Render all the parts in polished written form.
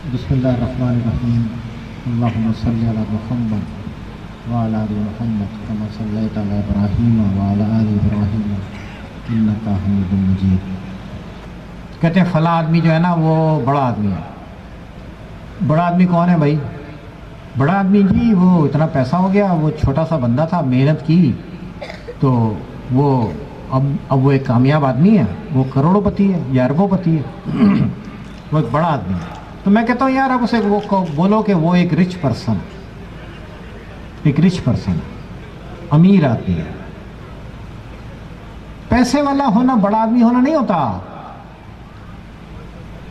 बिस्मिल्लाहिर्रहमानिर्रहीम। अल्लाहुम्मा सल्लि अला मुहम्मद व अला आलि मुहम्मद कमा सल्लैता अला इब्राहीम व अला आलि इब्राहीम इन्नका हमीदुम मजीद। कहते हैं फला आदमी जो है ना वो बड़ा आदमी है। बड़ा आदमी कौन है भाई? बड़ा आदमी जी वो इतना पैसा हो गया, वो छोटा सा बंदा था, मेहनत की तो वो अब वो एक कामयाब आदमी है, वो करोड़पति है या अरबोपति है। वो एक बड़ा आदमी है। तो मैं कहता हूँ यार आप उसे वो बोलो कि वो एक रिच पर्सन, एक रिच पर्सन, अमीर आदमी है। पैसे वाला होना बड़ा आदमी होना नहीं होता।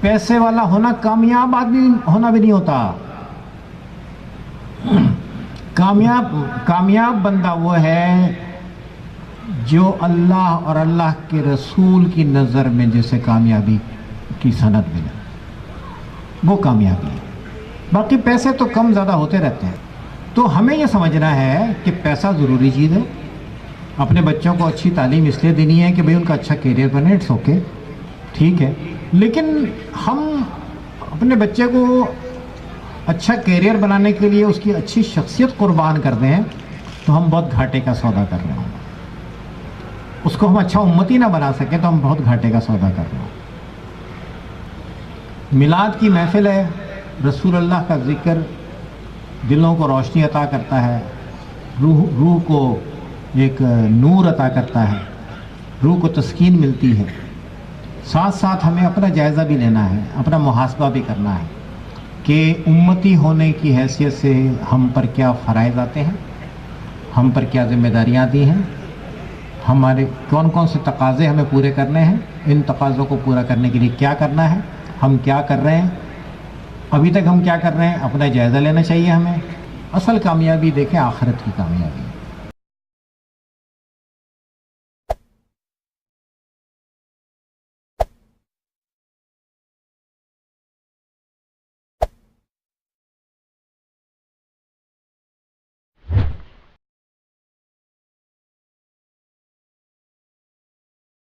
पैसे वाला होना कामयाब आदमी होना भी नहीं होता। कामयाब बंदा वो है जो अल्लाह और अल्लाह के रसूल की नज़र में जैसे कामयाबी की सनद मिले, वो कामयाबी है। बाकी पैसे तो कम ज़्यादा होते रहते हैं। तो हमें ये समझना है कि पैसा ज़रूरी चीज़ है। अपने बच्चों को अच्छी तालीम इसलिए देनी है कि भाई उनका अच्छा करियर बने, इट्स ओके, ठीक है। लेकिन हम अपने बच्चे को अच्छा करियर बनाने के लिए उसकी अच्छी शख्सियत कुर्बान कर दें तो हम बहुत घाटे का सौदा कर रहे हैं। उसको हम अच्छा उम्मती ना बना सकें तो हम बहुत घाटे का सौदा कर रहे हैं। मिलाद की महफिल है, रसूल अल्लाह का ज़िक्र दिलों को रोशनी अता करता है, रूह को एक नूर अता करता है, रूह को तस्कीन मिलती है। साथ साथ हमें अपना जायज़ा भी लेना है, अपना मुहासबा भी करना है कि उम्मती होने की हैसियत से हम पर क्या फ़राइज़ आते हैं, हम पर क्या ज़िम्मेदारियाँ दी हैं, हमारे कौन कौन से तकाज़े हमें पूरे करने हैं, इन तकाज़ों को पूरा करने के लिए क्या करना है, हम क्या कर रहे हैं, अभी तक हम क्या कर रहे हैं, अपना जायज़ा लेना चाहिए हमें। असल कामयाबी देखें आखिरत की कामयाबी।